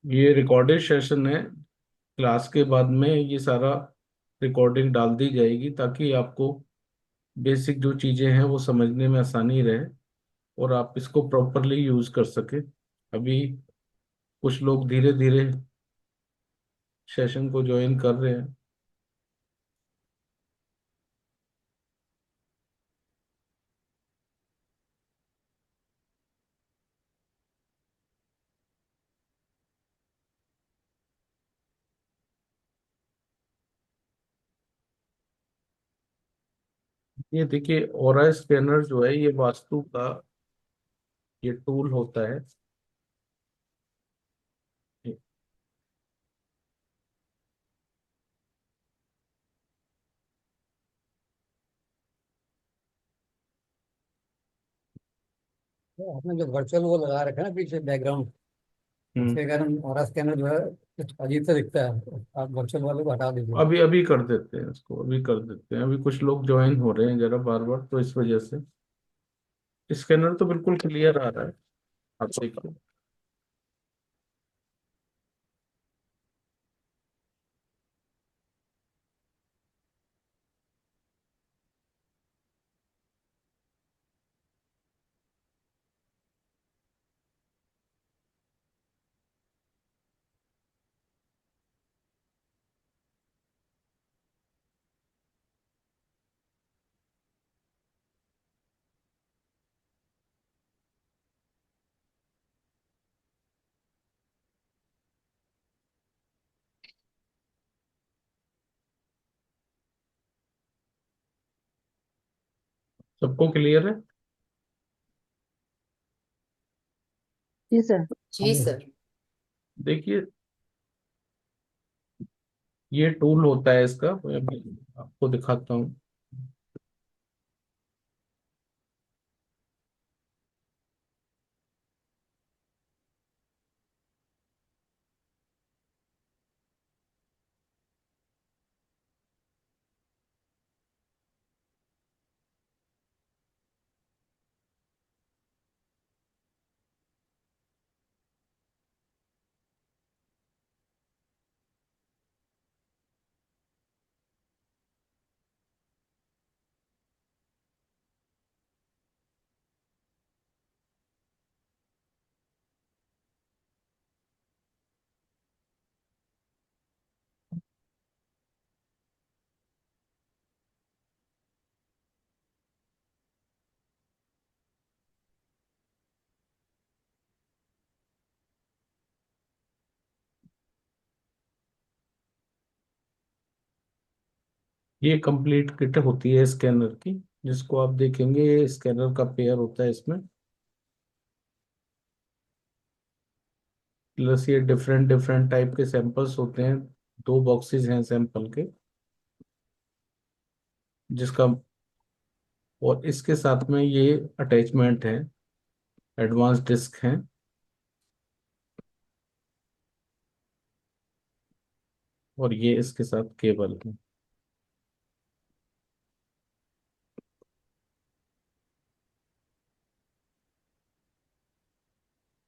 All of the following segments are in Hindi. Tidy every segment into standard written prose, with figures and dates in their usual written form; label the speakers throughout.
Speaker 1: ये रिकॉर्डेड सेशन है। क्लास के बाद में ये सारा रिकॉर्डिंग डाल दी जाएगी ताकि आपको बेसिक जो चीजें हैं वो समझने में आसानी रहे और आप इसको प्रॉपरली यूज कर सके। अभी कुछ लोग धीरे धीरे सेशन को ज्वाइन कर रहे हैं। ये देखिए, ओरा स्कैनर जो है ये वास्तु का ये टूल होता है।
Speaker 2: तो आपने जो वर्चुअल वो लगा रखा है ना पीछे बैकग्राउंड,
Speaker 1: हम्म।
Speaker 2: उसके कारण और स्कैनर जो है कुछ अजीब सा दिखता है। आप वर्चुअल वाले को हटा दीजिए।
Speaker 1: अभी अभी कर देते हैं इसको, अभी कर देते हैं। अभी कुछ लोग ज्वाइन हो रहे हैं जरा बार बार, तो इस वजह से स्कैनर तो बिल्कुल क्लियर आ रहा है। आप देखिए। सबको क्लियर है?
Speaker 3: जी सर।
Speaker 2: हाँ
Speaker 4: जी
Speaker 2: जी।
Speaker 4: सर।
Speaker 1: देखिए, ये टूल होता है इसका, मैं अभी आपको दिखाता हूँ। ये कंप्लीट किट होती है स्कैनर की, जिसको आप देखेंगे स्कैनर का पेयर होता है इसमें। प्लस ये डिफरेंट डिफरेंट टाइप के सैंपल्स होते हैं। दो बॉक्सेस हैं सैंपल के, जिसका और इसके साथ में ये अटैचमेंट है, एडवांस डिस्क है, और ये इसके साथ केबल है।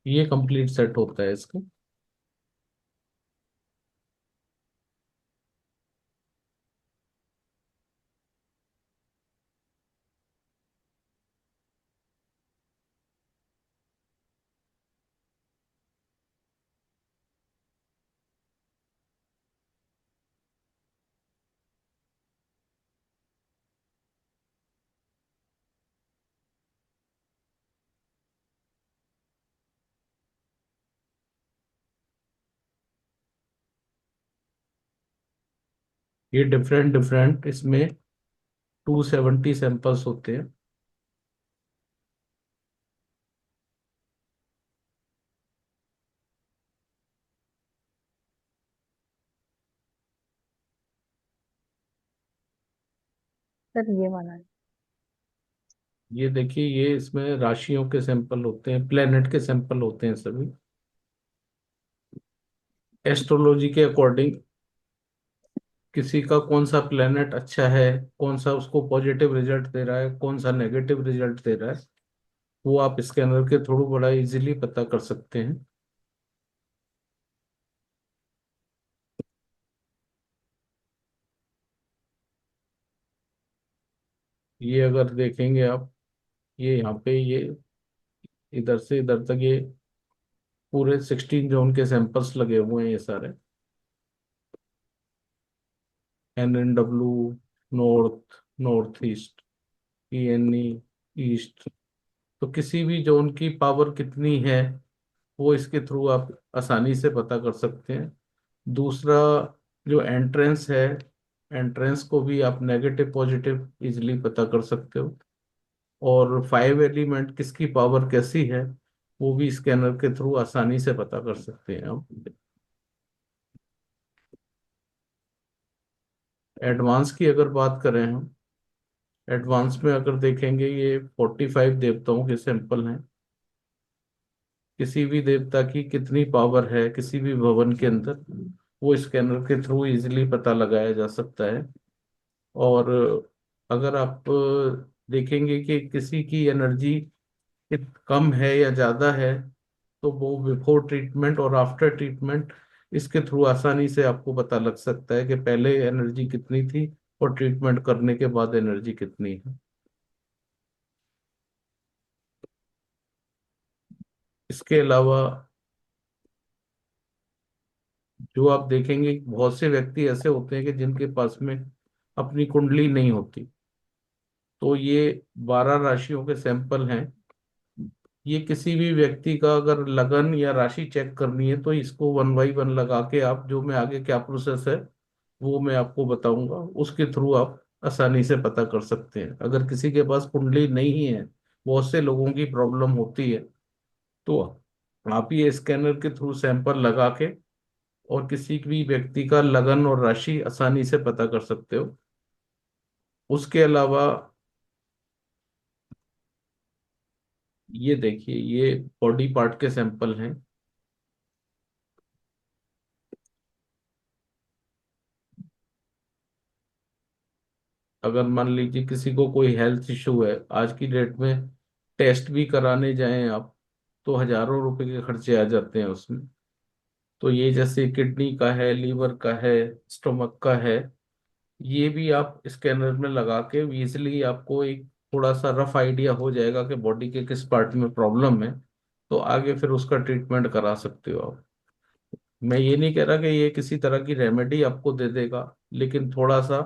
Speaker 1: ये कंप्लीट सेट होता है इसका। ये डिफरेंट डिफरेंट इसमें 270 सैंपल्स होते हैं।
Speaker 3: सर ये वाला है।
Speaker 1: ये देखिए, ये इसमें राशियों के सैंपल होते हैं, प्लेनेट के सैंपल होते हैं सभी। एस्ट्रोलॉजी के अकॉर्डिंग किसी का कौन सा प्लेनेट अच्छा है, कौन सा उसको पॉजिटिव रिजल्ट दे रहा है, कौन सा नेगेटिव रिजल्ट दे रहा है, वो आप स्कैनर के थ्रू बड़ा इजीली पता कर सकते हैं। ये अगर देखेंगे आप, ये यहाँ पे ये इधर से इधर तक ये पूरे 16 जोन के सैंपल्स लगे हुए हैं, ये सारे NNW, north, north east, ENE, east. तो किसी भी जोन की पावर कितनी है वो इसके थ्रू आप आसानी से पता कर सकते हैं। दूसरा, जो एंट्रेंस है, एंट्रेंस को भी आप नेगेटिव पॉजिटिव इजिली पता कर सकते हो। और 5 एलिमेंट किसकी पावर कैसी है वो भी स्कैनर के थ्रू आसानी से पता कर सकते हैं आप। एडवांस की अगर बात करें हम, एडवांस में अगर देखेंगे ये 45 देवताओं के सैंपल हैं। किसी भी देवता की कितनी पावर है किसी भी भवन के अंदर, वो स्कैनर के थ्रू इजीली पता लगाया जा सकता है। और अगर आप देखेंगे कि किसी की एनर्जी कम है या ज्यादा है, तो वो बिफोर ट्रीटमेंट और आफ्टर ट्रीटमेंट इसके थ्रू आसानी से आपको पता लग सकता है कि पहले एनर्जी कितनी थी और ट्रीटमेंट करने के बाद एनर्जी कितनी है। इसके अलावा जो आप देखेंगे, बहुत से व्यक्ति ऐसे होते हैं कि जिनके पास में अपनी कुंडली नहीं होती। तो ये 12 राशियों के सैंपल हैं। ये किसी भी व्यक्ति का अगर लगन या राशि चेक करनी है तो इसको 1 बाई 1 लगा के आप, जो मैं आगे क्या प्रोसेस है वो मैं आपको बताऊंगा, उसके थ्रू आप आसानी से पता कर सकते हैं। अगर किसी के पास कुंडली नहीं है, बहुत से लोगों की प्रॉब्लम होती है, तो आप ये स्कैनर के थ्रू सैंपल लगा के और किसी भी व्यक्ति का लगन और राशि आसानी से पता कर सकते हो। उसके अलावा ये देखिए, ये बॉडी पार्ट के सैंपल हैं। अगर मान लीजिए किसी को कोई हेल्थ इशू है, आज की डेट में टेस्ट भी कराने जाएं आप तो हजारों रुपए के खर्चे आ जाते हैं उसमें। तो ये जैसे किडनी का है, लीवर का है, स्टोमक का है, ये भी आप स्कैनर में लगा के इजिली आपको एक थोड़ा सा रफ आइडिया हो जाएगा कि बॉडी के किस पार्ट में प्रॉब्लम है। तो आगे फिर उसका ट्रीटमेंट करा सकते हो आप। मैं ये नहीं कह रहा कि ये किसी तरह की रेमेडी आपको दे देगा, लेकिन थोड़ा सा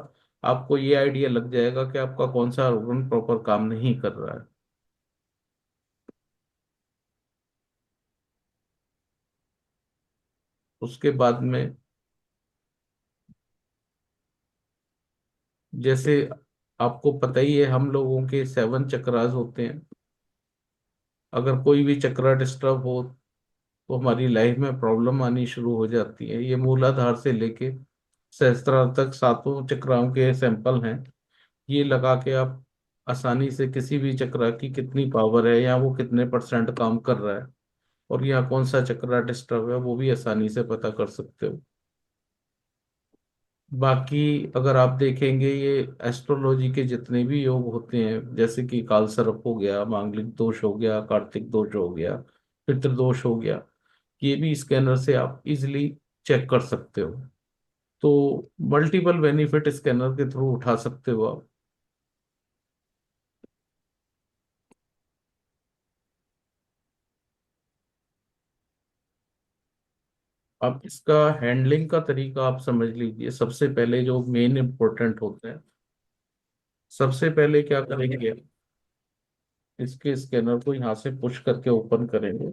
Speaker 1: आपको ये आइडिया लग जाएगा कि आपका कौन सा ऑर्गन प्रॉपर काम नहीं कर रहा है। उसके बाद में जैसे आपको पता ही है, हम लोगों के 7 चक्रास होते हैं। अगर कोई भी चक्रा डिस्टर्ब हो तो हमारी लाइफ में प्रॉब्लम आनी शुरू हो जाती है। ये मूलाधार से लेके सहस्त्रार तक 7 चक्राओं के सैंपल हैं। ये लगा के आप आसानी से किसी भी चक्रा की कितनी पावर है या वो कितने परसेंट काम कर रहा है और यहाँ कौन सा चक्रा डिस्टर्ब है वो भी आसानी से पता कर सकते हो। बाकी अगर आप देखेंगे, ये एस्ट्रोलॉजी के जितने भी योग होते हैं, जैसे कि काल सर्प हो गया, मांगलिक दोष हो गया, कार्तिक दोष हो गया, पितृदोष हो गया, ये भी स्कैनर से आप इजिली चेक कर सकते हो। तो मल्टीपल बेनिफिट स्कैनर के थ्रू उठा सकते हो आप। अब इसका हैंडलिंग का तरीका आप समझ लीजिए। सबसे पहले जो मेन इम्पोर्टेंट होता है, सबसे पहले क्या करेंगे, इसके स्कैनर को यहाँ से पुश करके ओपन करेंगे।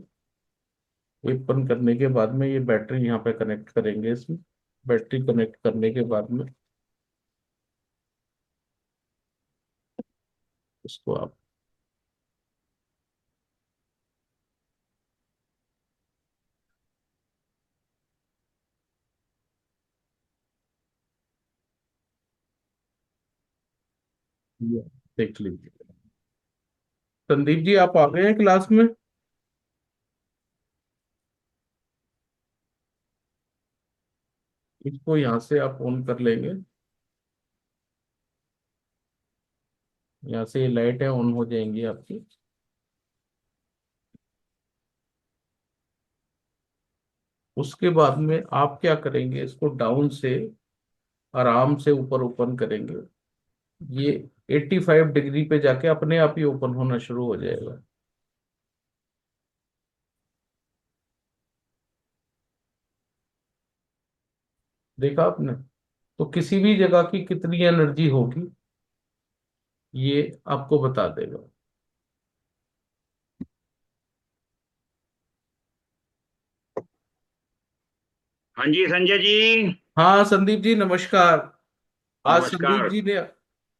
Speaker 1: ओपन करने के बाद में ये बैटरी यहाँ पे कनेक्ट करेंगे इसमें। बैटरी कनेक्ट करने के बाद में इसको आप ये देख लीजिए। संदीप जी, आप आ गए हैं क्लास में? इसको यहाँ से आप ऑन कर लेंगे। यहाँ से ये लाइटें ऑन हो जाएंगी आपकी। उसके बाद में आप क्या करेंगे, इसको डाउन से आराम से ऊपर ओपन करेंगे। ये 85 डिग्री पे जाके अपने आप ही ओपन होना शुरू हो जाएगा। देखा आपने? तो किसी भी जगह की कितनी एनर्जी होगी ये आपको बता देगा।
Speaker 4: हाँ जी संजय जी।
Speaker 1: हाँ संदीप जी नमस्कार। आज संदीप
Speaker 4: नमस्कार।
Speaker 1: जी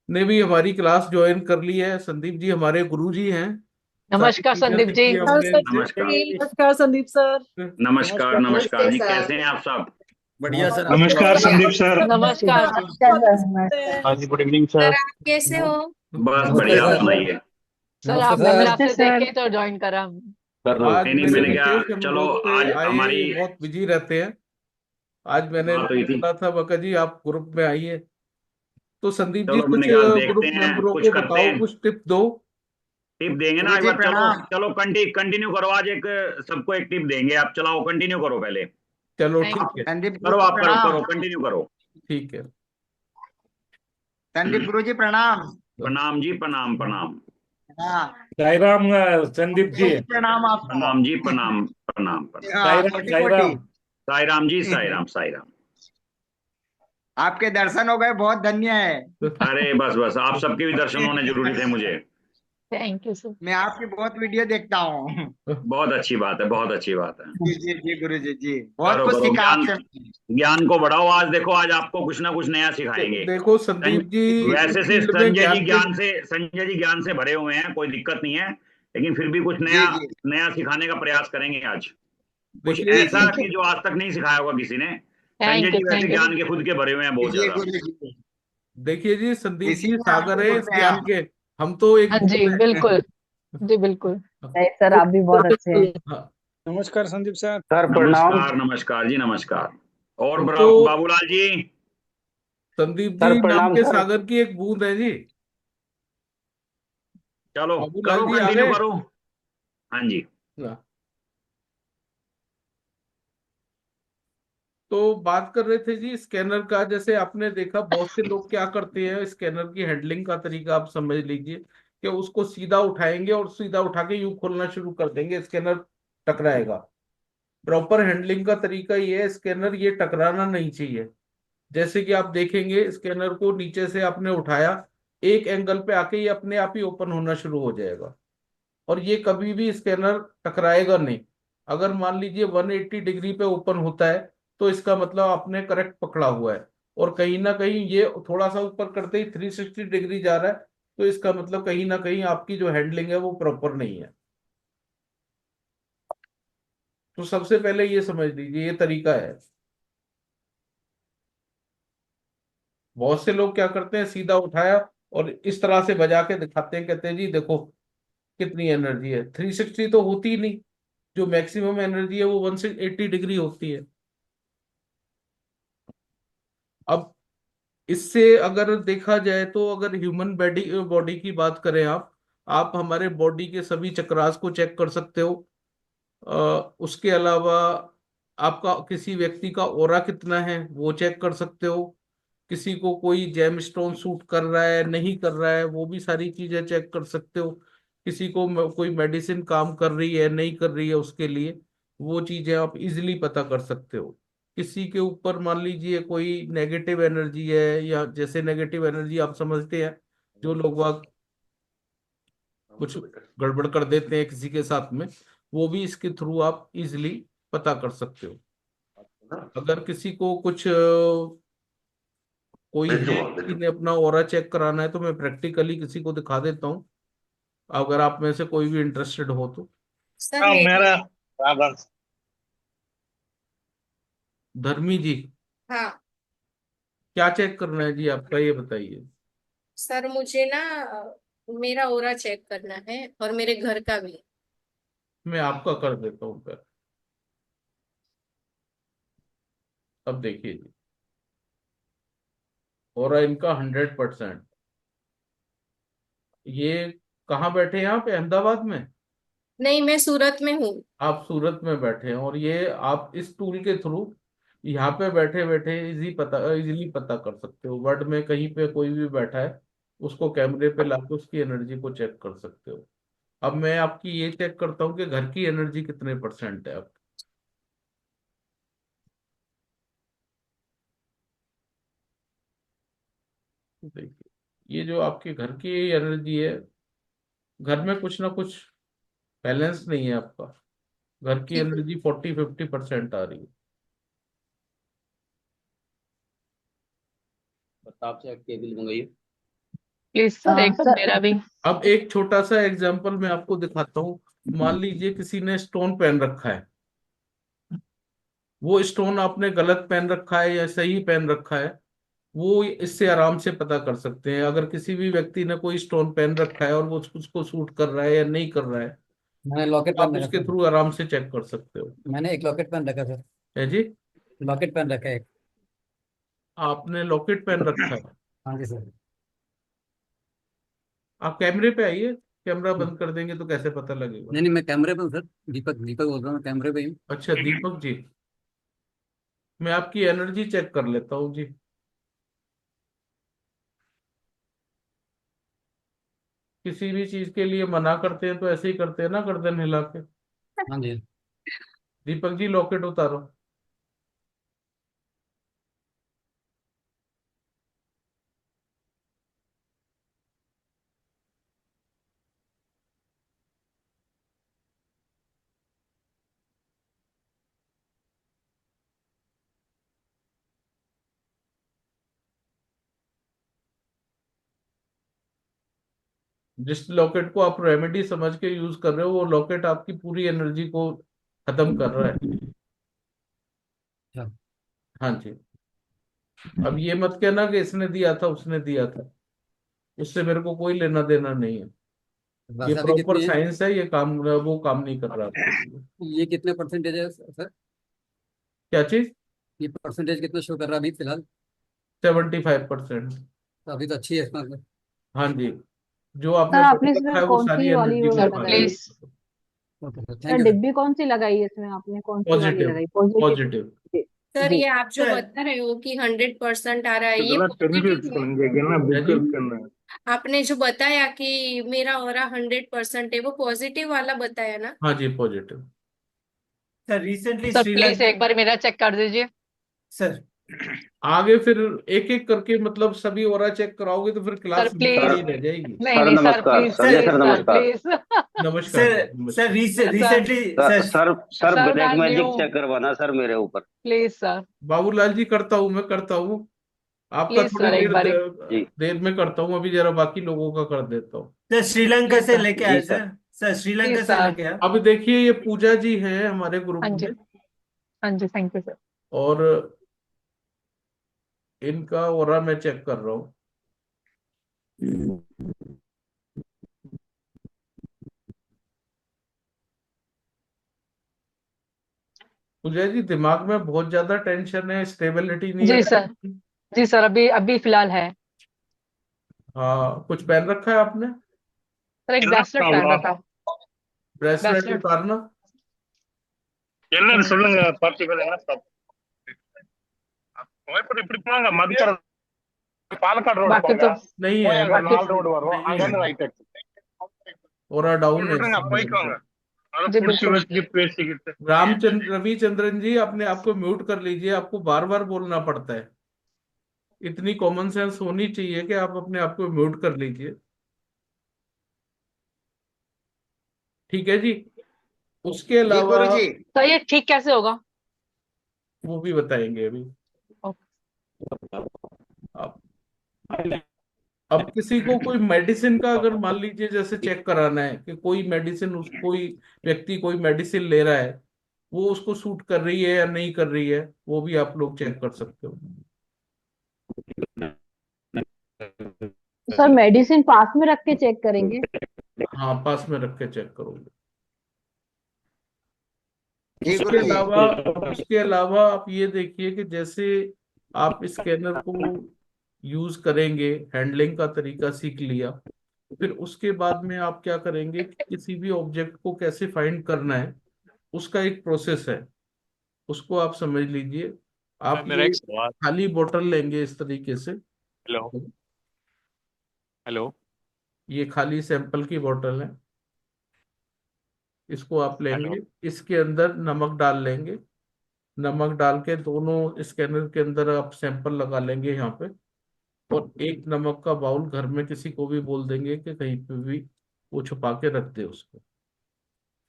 Speaker 1: ने भी हमारी क्लास ज्वाइन कर ली है। संदीप जी हमारे गुरु जी हैं। सारी
Speaker 5: नमस्कार
Speaker 1: चीजें
Speaker 5: संदीप जी।
Speaker 1: सीखी
Speaker 6: नमस्कार
Speaker 1: हमने इनसे।
Speaker 4: नमस्कार।
Speaker 6: नमस्कार संदीप सर।
Speaker 4: नमस्कार
Speaker 2: नमस्कार।
Speaker 4: नमस्कार
Speaker 6: नमस्ते
Speaker 4: जी,
Speaker 6: सर।
Speaker 4: कैसे हैं आप सब?
Speaker 2: बढ़िया सर, आप
Speaker 7: नमस्कार
Speaker 2: बताइए।
Speaker 7: संदीप सर।
Speaker 5: नमस्कार
Speaker 6: आप
Speaker 5: जी।
Speaker 3: नमस्कार
Speaker 6: बहुत
Speaker 3: सर,
Speaker 6: अच्छे हैं।
Speaker 3: नमस्कार।
Speaker 7: हाँ जी, गुड इवनिंग
Speaker 8: सर
Speaker 7: सर।
Speaker 8: आप कैसे हो?
Speaker 4: बस
Speaker 2: नमस्ते
Speaker 4: बढ़िया, आप
Speaker 2: सर।
Speaker 4: सुनाइए।
Speaker 5: सर
Speaker 2: नमस्ते
Speaker 5: आपने मिला
Speaker 2: सर।
Speaker 3: नमस्ते
Speaker 5: आपसे देख
Speaker 3: सर।
Speaker 5: के ही तो ज्वाइन करा।
Speaker 7: कर रहे हो?
Speaker 1: आज
Speaker 4: नहीं नहीं,
Speaker 1: मेरे
Speaker 4: मैंने कहा
Speaker 1: विशेष
Speaker 4: चलो
Speaker 1: अनुरोध पे
Speaker 4: आज
Speaker 1: आए,
Speaker 4: हमारी
Speaker 1: ये बहुत बिजी रहते हैं। आज मैंने
Speaker 4: बात हुई थी।
Speaker 1: बोला था बका जी आप ग्रुप में आइए। तो संदीप जी
Speaker 4: चलो
Speaker 1: कुछ
Speaker 4: मैंने कहा देखते
Speaker 1: ग्रुप
Speaker 4: हैं,
Speaker 1: मेंबरों
Speaker 4: कुछ
Speaker 1: को
Speaker 4: करते
Speaker 1: बताओ,
Speaker 4: हैं।
Speaker 1: कुछ टिप दो।
Speaker 4: टिप देंगे ना एक
Speaker 6: गुरुजी
Speaker 4: बार। चलो
Speaker 6: प्रणाम।
Speaker 4: चलो कंटिन्यू करो आज। एक सबको एक टिप देंगे, आप चलाओ, कंटिन्यू करो पहले।
Speaker 1: चलो
Speaker 5: थैंक
Speaker 1: ठीक
Speaker 5: यू।
Speaker 1: है।
Speaker 6: संदीप
Speaker 4: करो,
Speaker 6: गुरुजी
Speaker 4: आप करो
Speaker 6: प्रणाम।
Speaker 4: करो, कंटिन्यू करो।
Speaker 1: ठीक है।
Speaker 6: संदीप गुरुजी प्रणाम।
Speaker 4: प्रणाम जी, प्रणाम प्रणाम।
Speaker 6: हाँ,
Speaker 7: साई राम संदीप जी।
Speaker 6: कोटि प्रणाम आपको।
Speaker 4: प्रणाम जी, प्रणाम प्रणाम प्रणाम।
Speaker 7: साई
Speaker 6: हाँ,
Speaker 7: राम
Speaker 6: कोटि
Speaker 7: साई
Speaker 6: कोटि।
Speaker 7: राम।
Speaker 4: साई राम जी, साई राम साई राम।
Speaker 6: आपके दर्शन हो गए, बहुत धन्य है।
Speaker 4: अरे बस बस, आप सबके भी दर्शन होने जरूरी थे मुझे।
Speaker 5: Thank you sir.
Speaker 6: मैं आपकी बहुत वीडियो देखता हूँ।
Speaker 4: बहुत अच्छी बात है, बहुत अच्छी बात है।
Speaker 6: जी जी जी गुरुजी जी, बहुत
Speaker 4: करो
Speaker 6: कुछ
Speaker 4: करो,
Speaker 6: सीखा
Speaker 4: ज्ञान
Speaker 6: आपसे।
Speaker 4: ज्ञान को बढ़ाओ। आज देखो, आज आपको कुछ ना कुछ नया सिखाएंगे।
Speaker 1: देखो संदीप जी इस
Speaker 4: वैसे से
Speaker 1: फील्ड में ज्ञान के।
Speaker 4: संजय जी ज्ञान से भरे हुए हैं, कोई दिक्कत नहीं है। लेकिन फिर भी कुछ
Speaker 6: जी
Speaker 4: नया
Speaker 6: जी
Speaker 4: नया सिखाने का प्रयास करेंगे आज। कुछ
Speaker 1: देखिए
Speaker 6: जी जी
Speaker 4: ऐसा
Speaker 5: थैंक यू।
Speaker 4: कि जो आज तक नहीं सिखाया होगा किसी ने। संजय
Speaker 5: थैंक यू
Speaker 4: जी वैसे
Speaker 5: थैंक यू।
Speaker 4: ज्ञान के खुद के भरे हुए हैं
Speaker 6: जी
Speaker 4: बहुत
Speaker 6: जी
Speaker 4: ज्यादा।
Speaker 6: गुरुजी जी।
Speaker 1: देखिए जी संदीप जी
Speaker 6: इसीलिए
Speaker 1: सागर
Speaker 6: आपको
Speaker 1: है इस
Speaker 6: बोलते हैं
Speaker 1: ज्ञान
Speaker 6: हम।
Speaker 1: के। हम तो एक
Speaker 5: हाँ जी
Speaker 1: बूंद है।
Speaker 5: बिल्कुल। जी बिल्कुल।
Speaker 3: नहीं सर, आप भी बहुत अच्छे हैं।
Speaker 1: हाँ,
Speaker 7: नमस्कार संदीप सर।
Speaker 2: सर प्रणाम।
Speaker 4: नमस्कार नमस्कार जी, नमस्कार। और
Speaker 1: हम तो
Speaker 4: बाबूलाल जी।
Speaker 1: संदीप जी
Speaker 2: सर
Speaker 1: नाम
Speaker 2: प्रणाम
Speaker 1: के
Speaker 2: सर।
Speaker 1: सागर की एक बूंद है जी।
Speaker 4: चलो
Speaker 1: बाबूलाल
Speaker 4: करो,
Speaker 1: जी आ
Speaker 4: कंटिन्यू
Speaker 1: गए
Speaker 4: करो। हाँ जी।
Speaker 1: ना। तो बात कर रहे थे जी स्कैनर का। जैसे आपने देखा बहुत से लोग क्या करते हैं, स्कैनर की हैंडलिंग का तरीका आप समझ लीजिए कि उसको सीधा उठाएंगे और सीधा उठा के यूं खोलना शुरू कर देंगे, स्कैनर टकराएगा। प्रॉपर हैंडलिंग का तरीका ये है, स्कैनर ये टकराना नहीं चाहिए। जैसे कि आप देखेंगे स्कैनर को नीचे से आपने उठाया, एक एंगल पे आके ये अपने आप ही ओपन होना शुरू हो जाएगा। और ये कभी भी स्कैनर टकराएगा नहीं। अगर मान लीजिए 180 डिग्री पे ओपन होता है तो इसका मतलब आपने करेक्ट पकड़ा हुआ है। और कहीं ना कहीं ये थोड़ा सा ऊपर करते ही 360 डिग्री जा रहा है, तो इसका मतलब कहीं ना कहीं आपकी जो हैंडलिंग है वो प्रॉपर नहीं है। तो सबसे पहले ये समझ लीजिए, ये तरीका है। बहुत से लोग क्या करते हैं, सीधा उठाया और इस तरह से बजा के दिखाते हैं, कहते हैं जी देखो कितनी एनर्जी है। 360 तो होती ही नहीं। जो मैक्सिमम एनर्जी है वो 180 डिग्री होती है। अब इससे अगर देखा जाए तो अगर ह्यूमन बॉडी बॉडी की बात करें आप हमारे बॉडी के सभी चक्रास को चेक कर सकते हो। उसके अलावा आपका किसी व्यक्ति का ऑरा कितना है वो चेक कर सकते हो। किसी को कोई जेम स्टोन सूट कर रहा है नहीं कर रहा है वो भी सारी चीजें चेक कर सकते हो। किसी को कोई मेडिसिन काम कर रही है नहीं कर रही है उसके लिए वो चीजें आप इजिली पता कर सकते हो। किसी के ऊपर मान लीजिए कोई नेगेटिव एनर्जी है, या जैसे नेगेटिव एनर्जी आप समझते हैं, जो लोग वह कुछ गड़बड़ कर देते हैं किसी के साथ में, वो भी इसके थ्रू आप इजिली पता कर सकते हो। अगर किसी को कुछ कोई है किसी ने अपना ऑरा चेक कराना है तो मैं प्रैक्टिकली किसी को दिखा देता हूँ, अगर आप में से कोई भी इंटरेस्टेड हो तो।
Speaker 8: सर
Speaker 7: हाँ
Speaker 8: मेरी।
Speaker 7: मेरा रावण।
Speaker 1: धर्मी जी,
Speaker 8: हाँ
Speaker 1: क्या चेक करना है जी आपका ये बताइए।
Speaker 8: सर, मुझे ना मेरा ओरा चेक करना है और मेरे घर का भी।
Speaker 1: मैं आपका कर देता हूँ फिर। अब देखिए जी, ऑरा इनका 100%। ये कहाँ बैठे हैं आप, अहमदाबाद में?
Speaker 8: नहीं, मैं सूरत में हूँ।
Speaker 1: आप सूरत में बैठे हैं और ये आप इस टूल के थ्रू यहाँ पे बैठे बैठे इजीली पता कर सकते हो। वर्ल्ड में कहीं पे कोई भी बैठा है उसको कैमरे पे लाके उसकी एनर्जी को चेक कर सकते हो। अब मैं आपकी ये चेक करता हूँ कि घर की एनर्जी कितने परसेंट है आप। देखिए, ये जो आपके घर की एनर्जी है, घर में कुछ ना कुछ बैलेंस नहीं है आपका। घर की
Speaker 8: ठीक है।
Speaker 1: एनर्जी 40-50% आ रही है।
Speaker 9: प्रताप से केबिल मंगाइए।
Speaker 5: प्लीज सर एक बार
Speaker 3: सर
Speaker 5: मेरा भी।
Speaker 1: अब एक छोटा सा एग्जांपल मैं आपको दिखाता हूँ। मान लीजिए किसी ने स्टोन पहन रखा है, वो स्टोन आपने गलत पहन रखा है या सही पहन रखा है, वो इससे आराम से पता कर सकते हैं। अगर किसी भी व्यक्ति ने कोई स्टोन पहन रखा है और वो उसको सूट कर रहा है या नहीं कर रहा है,
Speaker 2: मैंने
Speaker 1: तो
Speaker 2: लॉकेट
Speaker 1: आप
Speaker 2: पहन रखा
Speaker 1: उसके
Speaker 2: सर।
Speaker 1: थ्रू आराम से चेक कर सकते हो।
Speaker 2: मैंने एक लॉकेट पहन रखा सर।
Speaker 1: है जी?
Speaker 2: लॉकेट पहन रखा है एक।
Speaker 1: आपने लॉकेट पहन रखा है।
Speaker 2: हाँ जी सर।
Speaker 1: आप कैमरे पे आइए, कैमरा बंद कर देंगे तो कैसे पता लगेगा?
Speaker 2: नहीं नहीं, मैं कैमरे पे हूँ सर। दीपक दीपक बोल रहा हूँ, मैं कैमरे पे ही हूँ।
Speaker 1: अच्छा दीपक जी, मैं आपकी एनर्जी चेक कर लेता हूँ जी। किसी भी चीज के लिए मना करते हैं तो ऐसे ही करते हैं ना, गर्दन हिला के।
Speaker 2: हाँ जी।
Speaker 1: दीपक जी लॉकेट उतारो। जिस लॉकेट को आप रेमेडी समझ के यूज कर रहे हो, वो लॉकेट आपकी पूरी एनर्जी को खत्म कर रहा है।
Speaker 2: अच्छा।
Speaker 1: हाँ जी। अब ये मत कहना कि इसने दिया था उसने दिया था, उससे मेरे को कोई लेना देना नहीं है। ये
Speaker 2: वैसे अभी
Speaker 1: प्रॉपर
Speaker 2: कितनी है?
Speaker 1: साइंस है, ये काम वो काम नहीं कर रहा आपके लिए।
Speaker 2: ये कितने परसेंटेज है सर?
Speaker 1: क्या चीज?
Speaker 2: ये परसेंटेज कितना शो कर रहा है अभी फिलहाल?
Speaker 1: 75%।
Speaker 2: तो अभी तो अच्छी है इसमें मतलब।
Speaker 1: हाँ जी। जो
Speaker 3: सर
Speaker 1: आपने
Speaker 3: आपने
Speaker 1: पकड़ रखा
Speaker 3: इसमें
Speaker 1: है वो
Speaker 3: कौन
Speaker 1: सारी
Speaker 3: सी वाली
Speaker 1: एनर्जी
Speaker 3: वो
Speaker 1: को
Speaker 5: सर
Speaker 1: खा
Speaker 3: लगाई है?
Speaker 1: रही
Speaker 5: प्लीज।
Speaker 1: है।
Speaker 2: Okay sir,
Speaker 3: sir
Speaker 2: thank you sir.
Speaker 3: डिब्बी कौन सी लगाई है इसमें आपने, कौन सी वाली
Speaker 1: पॉजिटिव।
Speaker 3: लगाई? पॉजिटिव?
Speaker 1: पॉजिटिव।
Speaker 3: जी।
Speaker 8: सर
Speaker 3: जी।
Speaker 8: ये आप जो बता रहे हो कि 100% आ रहा है, ये
Speaker 7: गलत करने
Speaker 8: पॉजिटिव है?
Speaker 7: के ना
Speaker 1: है
Speaker 7: बुक
Speaker 1: जी?
Speaker 7: करना है।
Speaker 8: आपने जो बताया कि मेरा ऑरा 100% है, वो पॉजिटिव वाला बताया ना?
Speaker 1: हाँ जी, positive.
Speaker 10: Sir recently
Speaker 5: sir please
Speaker 10: Sri Lanka.
Speaker 5: एक बार मेरा चेक कर दीजिए।
Speaker 10: सर
Speaker 1: आगे फिर एक एक करके मतलब सभी ओरा चेक कराओगे तो फिर
Speaker 5: सर
Speaker 1: क्लास
Speaker 5: प्लीज।
Speaker 1: बड़ी रह जाएगी।
Speaker 5: नहीं
Speaker 9: सर
Speaker 5: नहीं सर
Speaker 9: नमस्कार,
Speaker 5: please.
Speaker 9: Sanjay
Speaker 10: sir
Speaker 9: sir
Speaker 5: sir
Speaker 9: नमस्कार।
Speaker 5: प्लीज।
Speaker 1: नमस्कार
Speaker 10: सर सर
Speaker 1: नमस्कार।
Speaker 5: Sir
Speaker 10: recently
Speaker 9: sir
Speaker 10: sir.
Speaker 9: Sir sir
Speaker 5: sir
Speaker 9: black
Speaker 5: मैं न्यू।
Speaker 9: मैजिक चेक करवाना सर मेरे ऊपर।
Speaker 5: Please sir.
Speaker 1: बाबूलाल जी करता हूँ, मैं करता हूँ। आपका
Speaker 5: प्लीज
Speaker 1: थोड़ी
Speaker 5: सर एक
Speaker 1: देर
Speaker 5: बारी।
Speaker 9: जी
Speaker 1: देर में करता हूँ, अभी जरा बाकी लोगों का कर देता हूँ।
Speaker 10: सर श्रीलंका
Speaker 5: प्लीज
Speaker 10: से
Speaker 5: सर।
Speaker 10: लेके
Speaker 9: जी
Speaker 10: आए
Speaker 9: sir.
Speaker 10: Sir. Sir
Speaker 5: please
Speaker 10: Sri Lanka से
Speaker 5: सर।
Speaker 10: लेके आए।
Speaker 1: अब देखिए, ये पूजा जी हैं हमारे ग्रुप
Speaker 5: हाँ जी।
Speaker 1: में,
Speaker 5: हाँ जी थैंक यू सर।
Speaker 1: और इनका ओरा मैं चेक कर रहा हूँ। पूजा जी दिमाग में बहुत ज्यादा टेंशन है, स्टेबिलिटी नहीं है
Speaker 5: जी सर।
Speaker 1: दिमाग में।
Speaker 5: जी सर अभी अभी फिलहाल है।
Speaker 1: हाँ, कुछ पहन रखा है आपने?
Speaker 5: सर एक ब्रेसलेट पहन रखा है।
Speaker 1: Bracelet
Speaker 5: bracelet.
Speaker 1: उतारना।
Speaker 7: என்னன்னு சொல்லுங்க பார்ட்டிகள் என்ன இப்படி போங்க மதுக்கரை பாலக்காடு ரோடு
Speaker 5: बाकी
Speaker 7: போங்க
Speaker 5: तो
Speaker 1: नहीं
Speaker 7: போய்
Speaker 1: है,
Speaker 7: அங்க
Speaker 5: बाकी।
Speaker 7: 4 ரோடு வரும்
Speaker 1: नहीं
Speaker 7: அங்க
Speaker 1: है,
Speaker 7: இருந்து ரைட் எடுத்து
Speaker 1: ओरा डाउन है
Speaker 7: விட்டுருங்க
Speaker 1: इसका
Speaker 7: போய்க்கோங்க
Speaker 1: मतलब।
Speaker 7: அதை
Speaker 5: जी
Speaker 7: புடிச்சு
Speaker 5: बिल्कुल।
Speaker 7: வச்சு பேசிக்கிட்டு
Speaker 1: रामचंद्र रविचंद्रन जी, अपने आप को म्यूट कर लीजिए, आपको बार बार बोलना पड़ता है। इतनी कॉमन सेंस होनी चाहिए कि आप अपने आप को म्यूट कर लीजिए। ठीक है जी? उसके
Speaker 6: जी
Speaker 1: अलावा
Speaker 6: गुरु जी।
Speaker 5: सर ये ठीक कैसे होगा?
Speaker 1: वो भी बताएंगे अभी।
Speaker 5: ओके।
Speaker 1: अब अब किसी को कोई मेडिसिन का अगर मान लीजिए जैसे चेक कराना है कि कोई मेडिसिन, उस कोई व्यक्ति कोई मेडिसिन ले रहा है, वो उसको सूट कर रही है या नहीं कर रही है, वो भी आप लोग चेक कर सकते हो।
Speaker 3: सर मेडिसिन पास में रख के चेक करेंगे?
Speaker 1: हाँ, पास में रख के चेक करोगे।
Speaker 6: जी
Speaker 1: उसके
Speaker 6: गुरु जी।
Speaker 1: अलावा उसके अलावा आप ये देखिए कि जैसे आप स्कैनर को यूज करेंगे, हैंडलिंग का तरीका सीख लिया, फिर उसके बाद में आप क्या करेंगे कि किसी भी ऑब्जेक्ट को कैसे फाइंड करना है, उसका एक प्रोसेस है, उसको आप समझ लीजिए। आप
Speaker 7: मेरा
Speaker 1: ये
Speaker 7: एक सवाल।
Speaker 1: खाली बोतल लेंगे इस तरीके से,
Speaker 7: हेलो
Speaker 11: हेलो।
Speaker 1: ये खाली सैंपल की बोतल है, इसको आप
Speaker 11: हेलो।
Speaker 1: लेंगे, इसके अंदर नमक डाल लेंगे। नमक डाल के दोनों स्कैनर के अंदर आप सैंपल लगा लेंगे यहाँ पे। और एक नमक का बाउल घर में किसी को भी बोल देंगे कि कहीं पे भी वो छुपा के रख दे उसको।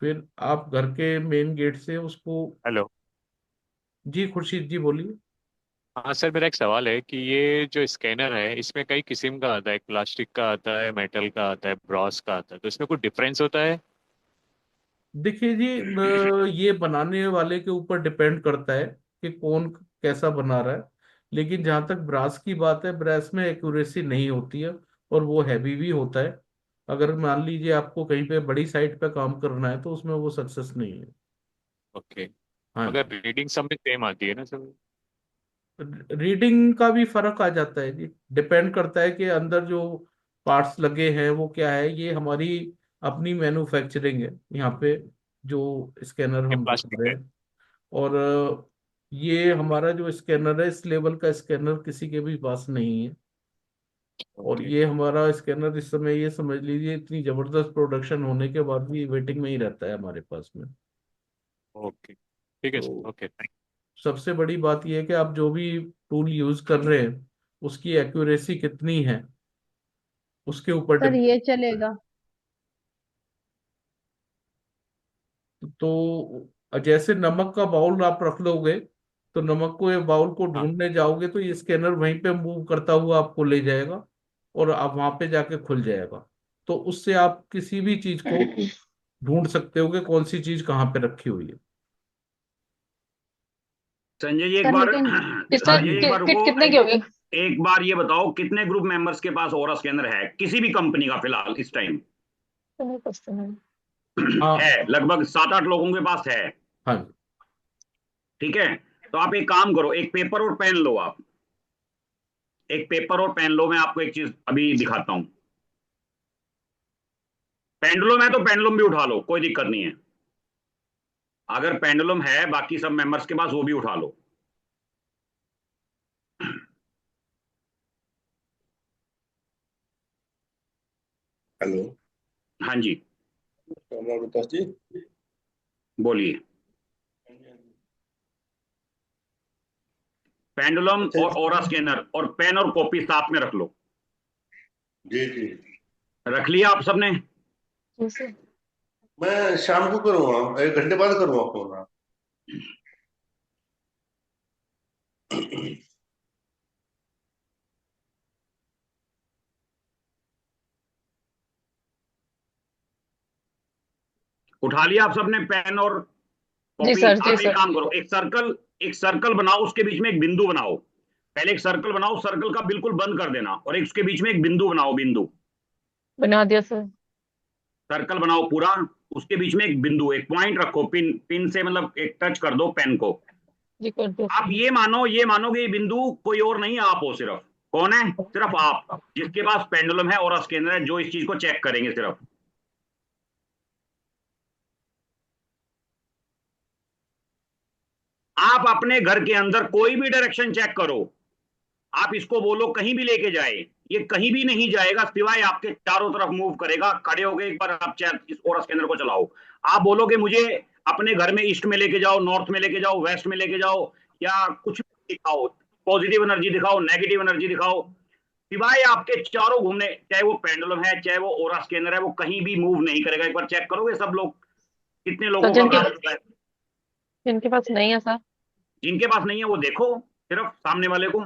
Speaker 1: फिर आप घर के मेन गेट से उसको।
Speaker 11: हेलो।
Speaker 1: जी खुर्शीद जी बोलिए।
Speaker 11: हाँ सर, मेरा एक सवाल है कि ये जो स्कैनर है इसमें कई किस्म का आता है, प्लास्टिक का आता है, मेटल का आता है, ब्रॉस का आता है, तो इसमें कुछ डिफरेंस होता है?
Speaker 1: देखिए जी, ये बनाने वाले के ऊपर डिपेंड करता है कि कौन कैसा बना रहा है। लेकिन जहां तक ब्रास की बात है, ब्रास में एक्यूरेसी नहीं होती है और वो हैवी भी होता है। अगर मान लीजिए आपको कहीं पे बड़ी साइट पे काम करना है तो उसमें वो सक्सेस नहीं है।
Speaker 11: ओके।
Speaker 1: हाँ
Speaker 11: मगर
Speaker 1: जी।
Speaker 11: रीडिंग सब में सेम आती है ना सर?
Speaker 1: रीडिंग का भी फर्क आ जाता है जी। डिपेंड करता है कि अंदर जो पार्ट्स लगे हैं वो क्या है। ये हमारी अपनी मैन्युफैक्चरिंग है यहाँ पे, जो स्कैनर
Speaker 11: ये
Speaker 1: हम बना
Speaker 11: प्लास्टिक
Speaker 1: रहे
Speaker 11: है?
Speaker 1: हैं। और ये हमारा जो स्कैनर है, इस लेवल का स्कैनर किसी के भी पास नहीं है। और
Speaker 11: ओके।
Speaker 1: ये हमारा स्कैनर इस समय, ये समझ लीजिए, इतनी जबरदस्त प्रोडक्शन होने के बाद भी वेटिंग में ही रहता है हमारे पास में।
Speaker 11: ओके, ठीक है सर।
Speaker 1: तो
Speaker 11: ओके, थैंक
Speaker 1: सबसे बड़ी बात यह है कि आप जो भी टूल यूज कर रहे हैं उसकी एक्यूरेसी कितनी है, उसके ऊपर
Speaker 3: सर
Speaker 1: डिपेंड
Speaker 3: ये
Speaker 1: करता है।
Speaker 3: चलेगा।
Speaker 1: तो जैसे नमक का बाउल आप रख लोगे, तो नमक को, ये बाउल को
Speaker 11: हाँ।
Speaker 1: ढूंढने जाओगे तो ये स्कैनर वहीं पे मूव करता हुआ आपको ले जाएगा और आप वहां पे जाके खुल जाएगा। तो उससे आप किसी भी चीज को ढूंढ सकते हो कि कौन सी चीज कहाँ पे रखी हुई है।
Speaker 4: संजय जी एक
Speaker 3: सर
Speaker 4: बार
Speaker 3: लेकिन
Speaker 5: इसमें
Speaker 4: संजय जी एक बार रुको।
Speaker 5: किट कितने की होगी?
Speaker 4: एक बार ये बताओ, कितने ग्रुप मेंबर्स के पास ओरा स्कैनर है किसी भी कंपनी का फिलहाल इस टाइम? है,
Speaker 1: हाँ।
Speaker 4: लगभग 7-8 लोगों के पास है।
Speaker 1: हाँ।
Speaker 4: ठीक है, तो आप एक काम करो, एक पेपर और पेन लो आप। एक पेपर और पेन लो, मैं आपको एक चीज अभी दिखाता हूं। पेंडुलम है तो पेंडुलम भी उठा लो, कोई दिक्कत नहीं है। अगर पेंडुलम है बाकी सब मेंबर्स के पास, वो भी उठा लो।
Speaker 7: हेलो।
Speaker 4: हाँ जी,
Speaker 7: विकास जी।
Speaker 4: बोलिए। पेंडुलम
Speaker 7: अच्छा
Speaker 4: और ओरा स्कैनर और पेन और कॉपी साथ में रख लो।
Speaker 7: जी जी।
Speaker 4: रख लिया आप सबने?
Speaker 7: मैं शाम को करूँगा, 1 घंटे बाद करूँगा फोन आप।
Speaker 4: उठा लिया आप सबने पेन और
Speaker 5: जी
Speaker 4: कॉपी?
Speaker 5: सर, जी
Speaker 4: आप एक
Speaker 5: सर।
Speaker 4: काम करो, एक सर्कल बनाओ, उसके बीच में एक बिंदु बनाओ। पहले एक सर्कल बनाओ, सर्कल का बिल्कुल बंद कर देना, और एक उसके बीच में एक बिंदु बनाओ, बिंदु।
Speaker 5: बना दिया सर।
Speaker 4: सर्कल बनाओ पूरा, उसके बीच में एक बिंदु, एक पॉइंट रखो, पिन पिन से मतलब एक टच कर दो पेन को।
Speaker 5: जी कर दिया
Speaker 4: आप
Speaker 5: सर।
Speaker 4: ये मानो कि ये बिंदु कोई और नहीं, आप हो सिर्फ। कौन है? सिर्फ आप, जिसके पास पेंडुलम है और स्कैनर है, जो इस चीज को चेक करेंगे सिर्फ। आप अपने घर के अंदर कोई भी डायरेक्शन चेक करो, आप इसको बोलो कहीं भी लेके जाए, ये कहीं भी नहीं जाएगा, सिवाय आपके चारों तरफ मूव करेगा। खड़े हो गए, एक बार आप इस ओरा स्कैनर को चलाओ। आप बोलोगे मुझे अपने घर में ईस्ट में लेके जाओ, नॉर्थ में लेके जाओ, वेस्ट में लेके जाओ, या कुछ भी दिखाओ, पॉजिटिव एनर्जी दिखाओ, नेगेटिव एनर्जी दिखाओ, सिवाय आपके चारों घूमने, चाहे वो पेंडुलम है चाहे वो ओरा स्कैनर है, वो कहीं भी मूव नहीं करेगा। एक बार चेक करोगे सब लोग? कितने
Speaker 5: सर
Speaker 4: लोगों का
Speaker 5: जिनके
Speaker 4: काम होता है?
Speaker 5: जिनके पास नहीं है सर।
Speaker 4: जिनके पास नहीं है वो देखो सिर्फ सामने वाले को।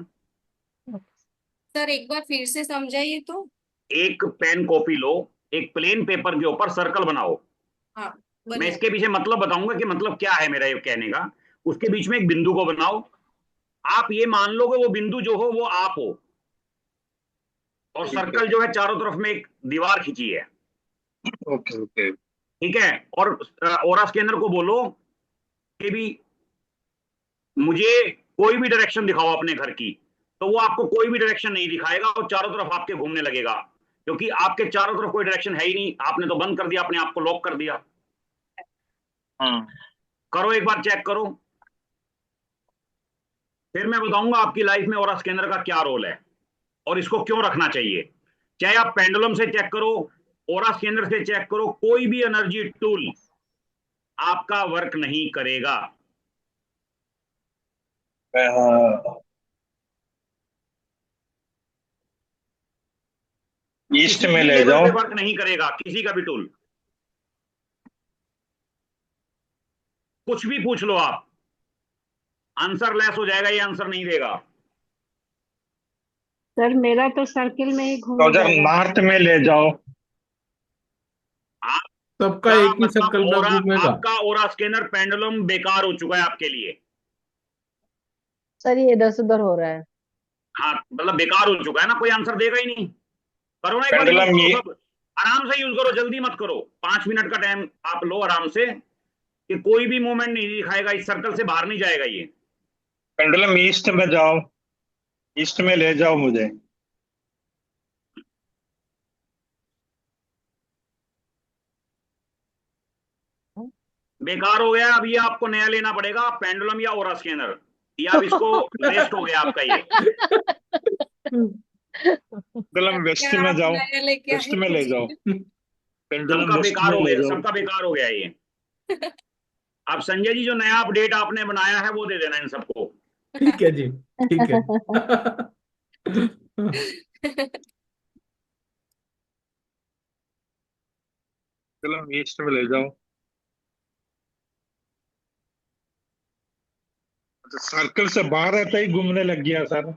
Speaker 8: सर एक बार फिर से समझाइए तो।
Speaker 4: एक पेन कॉपी लो, एक प्लेन पेपर के ऊपर सर्कल बनाओ।
Speaker 8: हाँ,
Speaker 4: मैं
Speaker 8: बने।
Speaker 4: इसके पीछे मतलब बताऊंगा कि मतलब क्या है मेरा ये कहने का। उसके बीच में एक बिंदु को बनाओ। आप ये मान लो कि वो बिंदु जो हो वो आप हो, और
Speaker 7: ठीक है।
Speaker 4: सर्कल जो है चारों तरफ में एक दीवार खींची है।
Speaker 7: Okay okay.
Speaker 4: ठीक है, और ओरा स्कैनर को बोलो कि भी मुझे कोई भी डायरेक्शन दिखाओ अपने घर की, तो वो आपको कोई भी डायरेक्शन नहीं दिखाएगा और चारों तरफ आपके घूमने लगेगा, क्योंकि आपके चारों तरफ कोई डायरेक्शन है ही नहीं। आपने तो बंद कर दिया, अपने आप को लॉक कर दिया।
Speaker 7: हाँ।
Speaker 4: करो एक बार, चेक करो, फिर मैं बताऊंगा आपकी लाइफ में ओरा स्कैनर का क्या रोल है और इसको क्यों रखना चाहिए। चाहे आप पेंडुलम से चेक करो, ओरा स्कैनर से चेक करो, कोई भी एनर्जी टूल आपका वर्क नहीं करेगा।
Speaker 7: ईस्ट
Speaker 4: किसी
Speaker 7: में
Speaker 4: भी
Speaker 7: ले
Speaker 4: लेवल
Speaker 7: जाओ।
Speaker 4: पे वर्क नहीं करेगा, किसी का भी टूल। कुछ भी पूछ लो आप, आंसर लेस हो जाएगा, ये आंसर नहीं देगा।
Speaker 3: सर मेरा तो सर्किल में ही
Speaker 7: तो
Speaker 3: घूम
Speaker 7: उधर
Speaker 3: जाएगा।
Speaker 7: नॉर्थ में ले जाओ।
Speaker 1: सबका
Speaker 4: आपका
Speaker 1: एक ही
Speaker 4: मतलब
Speaker 1: सर्कल में
Speaker 4: ओरा,
Speaker 1: घूमेगा।
Speaker 4: आपका ओरा स्कैनर पेंडुलम बेकार हो चुका है आपके लिए।
Speaker 3: सर ये इधर से उधर हो रहा है।
Speaker 4: हाँ, मतलब बेकार हो चुका है ना, कोई आंसर देगा ही नहीं। करो ना एक बार यूज
Speaker 7: पेंडुलम
Speaker 4: करो
Speaker 7: ये
Speaker 4: सब, आराम से यूज करो, जल्दी मत करो। 5 मिनट का टाइम आप लो आराम से, कि कोई भी मूवमेंट नहीं दिखाएगा, इस सर्कल से बाहर नहीं जाएगा ये।
Speaker 7: पेंडुलम ईस्ट में जाओ, ईस्ट में ले जाओ मुझे।
Speaker 4: बेकार हो गया, अब ये आपको नया लेना पड़ेगा, पेंडुलम या ओरा स्कैनर। ये अब इसको वेस्ट हो गया आपका ये।
Speaker 7: पेंडुलम वेस्ट
Speaker 8: क्या
Speaker 7: में
Speaker 8: आप
Speaker 7: जाओ,
Speaker 8: नया लेके
Speaker 7: वेस्ट
Speaker 8: आए
Speaker 7: में ले
Speaker 8: मुझे?
Speaker 7: जाओ। पेंडुलम
Speaker 4: सबका
Speaker 7: वेस्ट
Speaker 4: बेकार
Speaker 7: में
Speaker 4: हो
Speaker 7: ले
Speaker 4: गया,
Speaker 7: जाओ।
Speaker 4: सबका बेकार हो गया ये। अब संजय जी जो नया अपडेट आपने बनाया है वो दे देना इन सबको।
Speaker 1: ठीक है जी, ठीक है।
Speaker 7: पेंडुलम ईस्ट में ले जाओ। तो सर्कल से बाहर आता ही घूमने लग गया सर।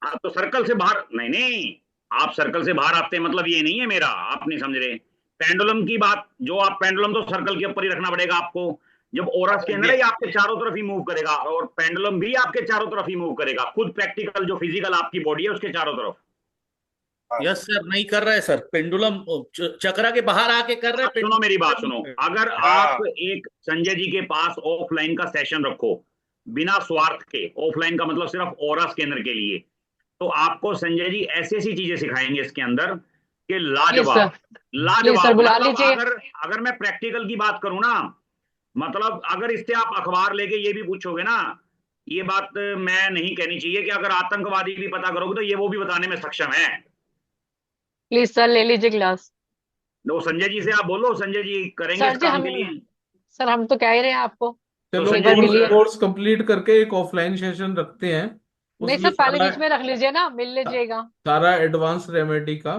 Speaker 4: आप तो सर्कल से बाहर नहीं, नहीं, आप सर्कल से बाहर आते हैं मतलब ये नहीं है मेरा, आप नहीं समझ रहे। पेंडुलम की बात, जो आप पेंडुलम तो सर्कल के ऊपर ही रखना पड़ेगा आपको। जब ओरा स्कैनर है ये आपके चारों तरफ ही मूव करेगा, और पेंडुलम भी आपके चारों तरफ ही मूव करेगा, खुद प्रैक्टिकल जो फिजिकल आपकी बॉडी है उसके चारों तरफ।
Speaker 12: यस सर, नहीं कर रहा है सर, पेंडुलम चक्रा के बाहर आके कर रहे हैं।
Speaker 4: सुनो मेरी बात सुनो, अगर आप एक संजय जी के पास ऑफलाइन का सेशन रखो बिना स्वार्थ के, ऑफलाइन का मतलब सिर्फ ओरा स्कैनर के लिए, तो आपको संजय जी ऐसी ऐसी चीजें सिखाएंगे इसके अंदर कि लाजवाब, लाजवाब।
Speaker 5: बुला
Speaker 4: मतलब
Speaker 5: लीजिए।
Speaker 4: अगर मैं प्रैक्टिकल की बात करूं ना, मतलब अगर इससे आप अखबार लेके ये भी पूछोगे ना, ये बात मैं नहीं कहनी चाहिए कि अगर आतंकवादी भी पता करोगे तो ये वो भी बताने में सक्षम है।
Speaker 5: प्लीज सर ले लीजिए क्लास।
Speaker 4: तो संजय जी से आप बोलो, संजय जी करेंगे
Speaker 5: सर
Speaker 4: इस
Speaker 5: जी
Speaker 4: काम
Speaker 5: हम
Speaker 4: के लिए।
Speaker 5: सर हम तो कह ही रहे हैं आपको।
Speaker 1: चलो
Speaker 5: एक बार मिलिए।
Speaker 1: कोर्स कंप्लीट करके एक ऑफलाइन सेशन रखते हैं,
Speaker 5: नहीं
Speaker 1: उसमें
Speaker 5: सर, पहले
Speaker 1: सारा
Speaker 5: बीच में रख लीजिए ना, मिल लीजिएगा।
Speaker 1: सारा एडवांस रेमेडी का।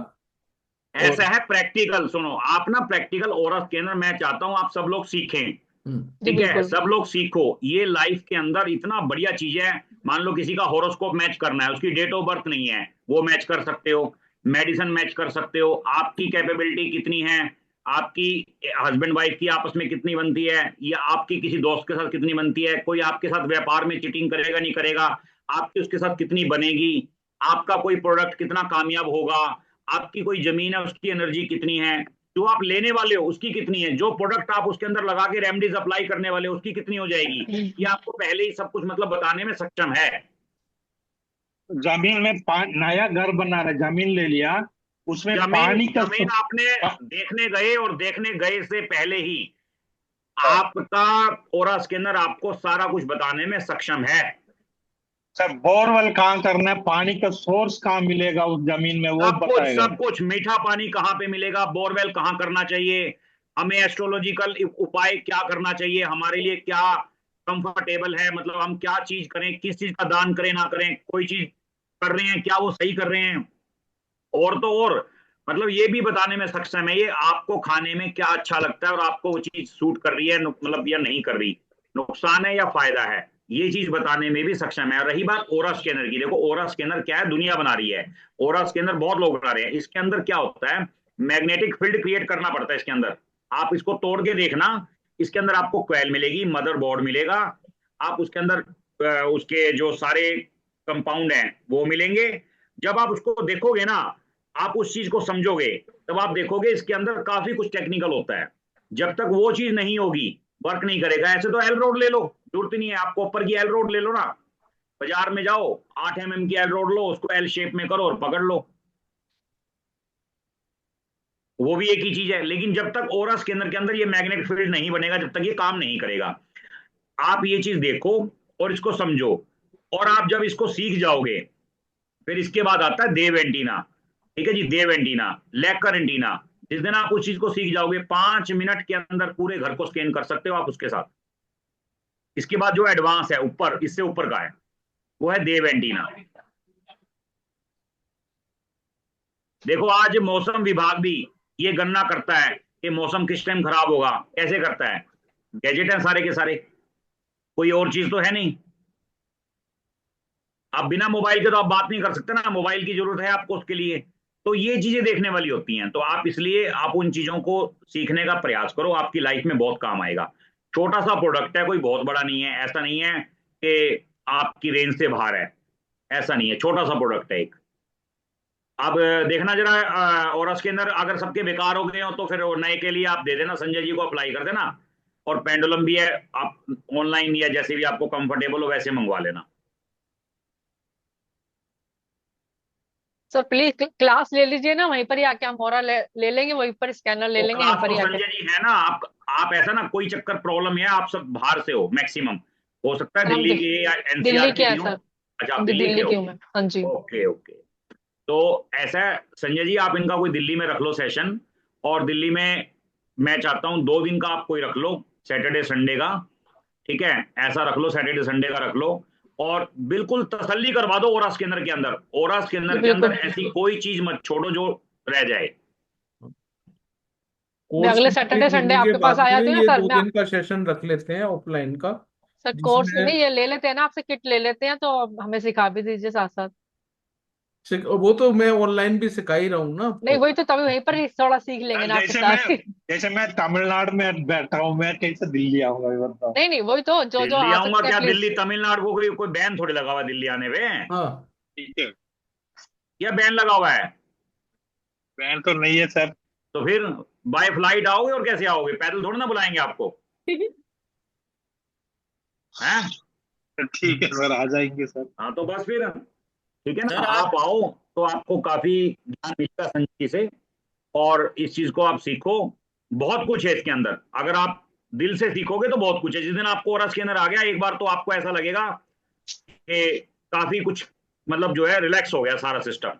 Speaker 4: ऐसा है प्रैक्टिकल, सुनो आप ना, प्रैक्टिकल ओरा स्कैनर मैं चाहता हूं आप सब लोग सीखें।
Speaker 5: जी
Speaker 4: ठीक है,
Speaker 5: बिल्कुल।
Speaker 4: सब लोग सीखो, ये लाइफ के अंदर इतना बढ़िया चीज है। मान लो किसी का हॉरोस्कोप मैच करना है, उसकी डेट ऑफ बर्थ नहीं है, वो मैच कर सकते हो, मेडिसिन मैच कर सकते हो, आपकी कैपेबिलिटी कितनी है, आपकी हस्बैंड वाइफ की आपस में कितनी बनती है, या आपकी किसी दोस्त के साथ कितनी बनती है, कोई आपके साथ व्यापार में चीटिंग करेगा नहीं करेगा, आपकी उसके साथ कितनी बनेगी, आपका कोई प्रोडक्ट कितना कामयाब होगा, आपकी कोई जमीन है उसकी एनर्जी कितनी है, जो आप लेने वाले हो उसकी कितनी है, जो प्रोडक्ट आप उसके अंदर लगा के रेमडीज अप्लाई करने वाले हो उसकी कितनी हो जाएगी, ये आपको पहले ही सब कुछ मतलब बताने में सक्षम है।
Speaker 7: जमीन में नया घर बना रहे, जमीन ले लिया, उसमें
Speaker 4: जमीन
Speaker 7: पानी का
Speaker 4: जमीन आपने देखने गए, और देखने गए से पहले ही आपका ओरा स्कैनर आपको सारा कुछ बताने में सक्षम है।
Speaker 7: सर बोरवेल कहाँ करना है, पानी का सोर्स कहाँ मिलेगा उस जमीन में, वो बताएगा।
Speaker 4: सब कुछ, मीठा पानी कहाँ पे मिलेगा, बोरवेल कहाँ करना चाहिए, हमें एस्ट्रोलॉजिकल उपाय क्या करना चाहिए, हमारे लिए क्या कंफर्टेबल है, मतलब हम क्या चीज करें, किस चीज का दान करें ना करें, कोई चीज कर रहे हैं क्या वो सही कर रहे हैं, और तो और मतलब ये भी बताने में सक्षम है ये आपको खाने में क्या अच्छा लगता है और आपको वो चीज सूट कर रही है मतलब या नहीं कर रही, नुकसान है या फायदा है, ये चीज बताने में भी सक्षम है। रही बात ओरा स्कैनर की, देखो ओरा स्कैनर क्या है, दुनिया बना रही है, ओरा स्कैनर बहुत लोग बना रहे हैं, इसके अंदर क्या होता है, मैग्नेटिक फील्ड क्रिएट करना पड़ता है इसके अंदर। आप इसको तोड़ के देखना, इसके अंदर आपको क्वेल मिलेगी, मदरबोर्ड मिलेगा, आप उसके अंदर उसके जो सारे कंपाउंड हैं वो मिलेंगे। जब आप उसको देखोगे ना, आप उस चीज को समझोगे, तब आप देखोगे इसके अंदर काफी कुछ टेक्निकल होता है। जब तक वो चीज नहीं होगी वर्क नहीं करेगा। ऐसे तो एल रोड ले लो, जरूरत नहीं है आपको, ऊपर की एल रोड ले लो ना, बाजार में जाओ 8 mm की एल रोड लो, उसको एल शेप में करो और पकड़ लो, वो भी एक ही चीज है। लेकिन जब तक ओरा स्कैनर के अंदर ये मैग्नेटिक फील्ड नहीं बनेगा, जब तक ये काम नहीं करेगा। आप ये चीज देखो और इसको समझो, और आप जब इसको सीख जाओगे, फिर इसके बाद आता है देव एंटीना। ठीक है जी, देव एंटीना, लेकर एंटीना। जिस दिन आप उस चीज को सीख जाओगे 5 मिनट के अंदर पूरे घर को स्कैन कर सकते हो आप उसके साथ। इसके बाद जो एडवांस है ऊपर, इससे ऊपर का है, वो है देव एंटीना। देखो आज मौसम विभाग भी ये गणना करता है कि मौसम किस टाइम खराब होगा, कैसे करता है। गैजेट है सारे के सारे, कोई और चीज तो है नहीं। आप बिना मोबाइल के तो आप बात नहीं कर सकते ना, मोबाइल की जरूरत है आपको उसके लिए। तो ये चीजें देखने वाली होती हैं, तो आप इसलिए आप उन चीजों को सीखने का प्रयास करो, आपकी लाइफ में बहुत काम आएगा। छोटा सा प्रोडक्ट है, कोई बहुत बड़ा नहीं है, ऐसा नहीं है कि आपकी रेंज से बाहर है, ऐसा नहीं है, छोटा सा प्रोडक्ट है एक। अब देखना जरा, और उसके अंदर अगर सबके बेकार हो गए हो तो फिर नए के लिए आप दे देना, संजय जी को अप्लाई कर देना। और पेंडुलम भी है, आप ऑनलाइन या जैसे भी आपको कंफर्टेबल हो वैसे मंगवा लेना।
Speaker 5: सर प्लीज क्लास ले लीजिए ना, वहीं पर ही आके हम और ले लेंगे, वहीं पर स्कैनर ले
Speaker 4: तो
Speaker 5: लेंगे
Speaker 4: क्लास
Speaker 5: यहीं पर
Speaker 4: तो
Speaker 5: ही आके।
Speaker 4: संजय जी है ना, आप ऐसा ना, कोई चक्कर प्रॉब्लम है, आप सब बाहर से हो मैक्सिमम, हो सकता है
Speaker 5: सर हम
Speaker 4: दिल्ली के या
Speaker 5: दिल्ली
Speaker 4: एनसीआर
Speaker 5: के
Speaker 4: के
Speaker 5: हैं
Speaker 4: भी हो।
Speaker 5: सर।
Speaker 4: अच्छा आप
Speaker 5: जी
Speaker 4: दिल्ली के
Speaker 5: दिल्ली
Speaker 4: हो,
Speaker 5: की हूँ मैं, हाँ जी।
Speaker 4: Okay okay. तो ऐसा है संजय जी, आप इनका कोई दिल्ली में रख लो सेशन, और दिल्ली में मैं चाहता हूँ 2 दिन का आप कोई रख लो, सैटरडे संडे का, ठीक है, ऐसा रख लो, सैटरडे संडे का रख लो। और बिल्कुल तसल्ली करवा दो ओरा स्कैनर के अंदर, ओरा स्कैनर के अंदर
Speaker 5: बिल्कुल,
Speaker 4: ऐसी कोई चीज मत छोड़ो जो रह जाए।
Speaker 5: मैं
Speaker 1: कोर्स
Speaker 5: अगले
Speaker 1: कंप्लीट
Speaker 5: सैटरडे संडे
Speaker 1: होने के
Speaker 5: आपके पास
Speaker 1: बाद
Speaker 5: आ
Speaker 1: में
Speaker 5: जाती हूँ
Speaker 1: ये
Speaker 5: ना सर।
Speaker 1: 2 दिन का सेशन रख लेते हैं ऑफलाइन का,
Speaker 5: सर कोर्स
Speaker 1: जिसमें
Speaker 5: नहीं ये ले लेते हैं ना आपसे, किट ले लेते हैं, तो हमें सिखा भी दीजिए साथ साथ।
Speaker 1: वो तो मैं ऑनलाइन भी सिखा ही रहा हूँ ना
Speaker 5: नहीं
Speaker 1: आपको।
Speaker 5: वही तो, तभी वहीं पर ही थोड़ा सीख लेंगे ना आपके साथ ही।
Speaker 7: जैसे मैं तमिलनाडु में बैठा हूँ, मैं कैसे दिल्ली आऊंगा ये बताओ।
Speaker 5: नहीं नहीं वही तो, जो जो
Speaker 4: दिल्ली
Speaker 5: आ
Speaker 4: आऊंगा
Speaker 5: सकते हैं
Speaker 4: क्या,
Speaker 5: प्लीज।
Speaker 4: दिल्ली तमिलनाडु को कोई बैन थोड़ी लगा हुआ है दिल्ली आने पे,
Speaker 1: हाँ
Speaker 7: ठीक है,
Speaker 4: या बैन लगा हुआ है?
Speaker 7: बैन तो नहीं है सर।
Speaker 4: तो फिर बाय फ्लाइट आओगे, और कैसे आओगे, पैदल थोड़ी ना बुलाएंगे आपको, हैं?
Speaker 7: ठीक है सर, आ जाएंगे सर।
Speaker 4: हाँ तो बस फिर ठीक है ना,
Speaker 12: सर आज
Speaker 4: आप आओ तो आपको काफी ज्ञान मिलेगा संजय जी से, और इस चीज को आप सीखो। बहुत कुछ है इसके अंदर, अगर आप दिल से सीखोगे तो बहुत कुछ है। जिस दिन आपको ओरस के अंदर आ गया एक बार, तो आपको ऐसा लगेगा कि काफी कुछ, मतलब जो है रिलैक्स हो गया सारा सिस्टम,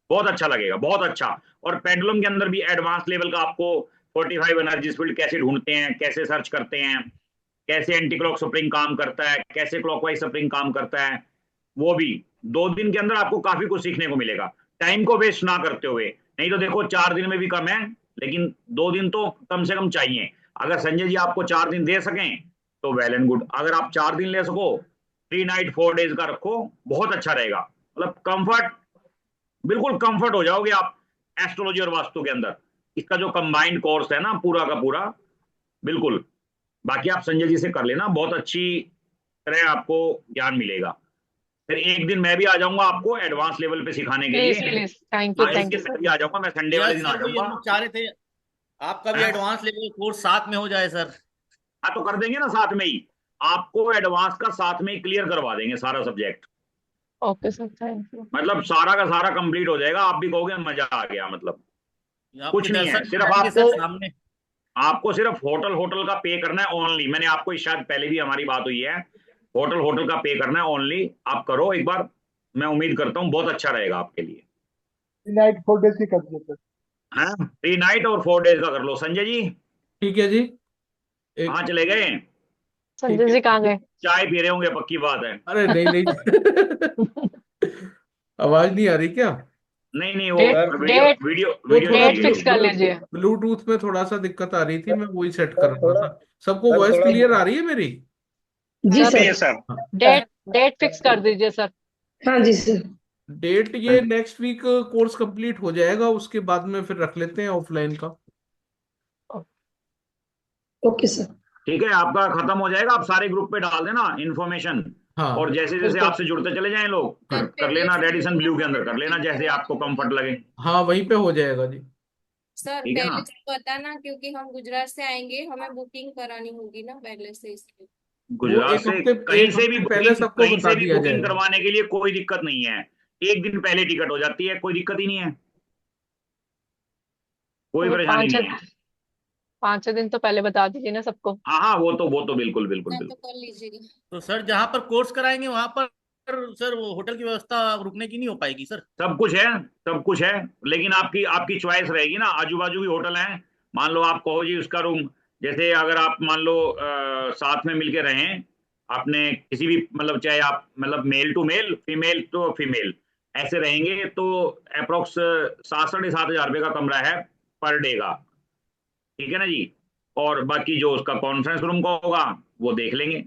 Speaker 4: बहुत अच्छा लगेगा, बहुत अच्छा। और पेंडुलम के अंदर भी एडवांस लेवल का आपको 45 एनर्जी फील्ड कैसे ढूंढते हैं, कैसे सर्च करते हैं, कैसे एंटी क्लॉक स्प्रिंग काम करता है, कैसे क्लॉकवाइज स्प्रिंग काम करता है, वो भी 2 दिन के अंदर आपको काफी कुछ सीखने को मिलेगा, टाइम को वेस्ट ना करते हुए। नहीं तो देखो 4 दिन में भी कम है, लेकिन 2 दिन तो कम से कम चाहिए। अगर संजय जी आपको 4 दिन दे सकें तो वेल एंड गुड, अगर आप 4 दिन ले सको, 3 नाइट 4 डेज का रखो, बहुत अच्छा रहेगा। मतलब कंफर्ट, बिल्कुल कंफर्ट हो जाओगे आप एस्ट्रोलॉजी और वास्तु के अंदर। इसका जो कंबाइंड कोर्स है ना पूरा का पूरा, बिल्कुल। बाकी आप संजय जी से कर लेना, बहुत अच्छी तरह आपको ज्ञान मिलेगा। फिर एक दिन मैं भी आ जाऊंगा आपको एडवांस लेवल पे सिखाने के
Speaker 5: प्लीज
Speaker 4: लिए।
Speaker 5: प्लीज, थैंक
Speaker 4: हाँ,
Speaker 5: यू
Speaker 4: इसके
Speaker 5: सर।
Speaker 4: साथ ही आ जाऊंगा मैं, संडे वाले
Speaker 12: यस
Speaker 4: दिन आ
Speaker 12: सर, वही हम
Speaker 4: जाऊंगा।
Speaker 12: लोग चाह रहे थे आपका भी
Speaker 4: हाँ
Speaker 12: एडवांस लेवल कोर्स साथ में हो जाए सर।
Speaker 4: हाँ, तो कर देंगे ना साथ में ही, आपको एडवांस का साथ में ही क्लियर करवा देंगे सारा subject.
Speaker 5: Okay sir, thank you.
Speaker 4: मतलब सारा का सारा कंप्लीट हो जाएगा, आप भी कहोगे मजा आ गया। मतलब
Speaker 12: आपके
Speaker 4: कुछ नहीं है,
Speaker 12: दर्शन
Speaker 4: सिर्फ
Speaker 12: कराएंगे सर
Speaker 4: आपको
Speaker 12: सामने।
Speaker 4: आपको सिर्फ होटल का पे करना है ओनली। मैंने आपको शायद पहले भी हमारी बात हुई है, होटल का पे करना है ओनली। आप करो एक बार, मैं उम्मीद करता हूँ बहुत अच्छा रहेगा आपके लिए।
Speaker 13: 3 नाइट 4 डेज की कर दिया सर।
Speaker 4: हाँ 3 नाइट और 4 डेज का कर लो। संजय जी
Speaker 1: ठीक है जी।
Speaker 4: कहाँ चले गए?
Speaker 5: संजय जी कहाँ गए?
Speaker 4: चाय पी रहे होंगे, पक्की बात है।
Speaker 1: अरे नहीं नहीं आवाज नहीं आ रही क्या?
Speaker 4: नहीं नहीं, वो
Speaker 5: डेट
Speaker 4: वीडियो
Speaker 5: डेट
Speaker 4: वीडियो
Speaker 1: वो
Speaker 4: वीडियो
Speaker 1: थोड़ा
Speaker 5: डेट फिक्स कर लीजिए।
Speaker 1: ब्लूटूथ में थोड़ा सा दिक्कत आ रही थी, मैं वही सेट कर रहा
Speaker 13: थोड़ा
Speaker 1: था। सबको वॉइस
Speaker 13: थोड़ा
Speaker 1: क्लियर आ रही है मेरी?
Speaker 10: जी
Speaker 5: सर
Speaker 7: ठीक है
Speaker 10: सर।
Speaker 7: सर।
Speaker 5: डेट फिक्स कर दीजिए सर।
Speaker 10: हाँ जी सर।
Speaker 1: डेट ये नेक्स्ट वीक कोर्स कंप्लीट हो जाएगा, उसके बाद में फिर रख लेते हैं ऑफलाइन का।
Speaker 10: Okay sir.
Speaker 4: ठीक है, आपका खत्म हो जाएगा, आप सारे ग्रुप पे डाल देना इन्फॉर्मेशन,
Speaker 1: हाँ
Speaker 4: और जैसे जैसे आपसे जुड़ते चले जाएं लोग, कर लेना रेडिसन ब्लू के अंदर कर लेना, जैसे आपको कंफर्ट लगे।
Speaker 1: हाँ वहीं पे हो जाएगा जी।
Speaker 8: सर
Speaker 4: ठीक है ना?
Speaker 8: पहले से बताना, क्योंकि हम गुजरात से आएंगे, हमें बुकिंग करानी होगी ना पहले से, इसलिए।
Speaker 1: वो
Speaker 4: गुजरात
Speaker 1: एक
Speaker 4: से
Speaker 1: हफ्ते
Speaker 4: कहीं से भी
Speaker 1: पहले
Speaker 4: बुकिंग,
Speaker 1: सबको
Speaker 4: कहीं
Speaker 1: बता
Speaker 4: से भी
Speaker 1: दिया
Speaker 4: बुकिंग
Speaker 1: जाएगा।
Speaker 4: करवाने के लिए कोई दिक्कत नहीं है, एक दिन पहले टिकट हो जाती है, कोई दिक्कत ही नहीं है, कोई
Speaker 5: तो
Speaker 4: परेशानी नहीं है।
Speaker 5: 5-6 दिन तो पहले बता दीजिए ना सबको।
Speaker 4: हाँ हाँ, वो तो बिल्कुल बिल्कुल
Speaker 8: मैं
Speaker 4: बिल्कुल।
Speaker 8: तो कर लीजिएगा।
Speaker 12: तो सर जहाँ पर कोर्स कराएंगे वहां पर सर वो होटल की व्यवस्था रुकने की नहीं हो पाएगी सर?
Speaker 4: सब कुछ है, सब कुछ है, लेकिन आपकी आपकी चॉइस रहेगी ना। आजू बाजू भी होटल हैं, मान लो आप कहो जी उसका रूम, जैसे अगर आप मान लो साथ में मिलके रहें, आपने किसी भी मतलब चाहे आप मतलब male to male female to female ऐसे रहेंगे तो अप्रोक्स 7,500 का कमरा है पर डे का, ठीक है ना जी। और बाकी जो उसका कॉन्फ्रेंस रूम का होगा वो देख लेंगे।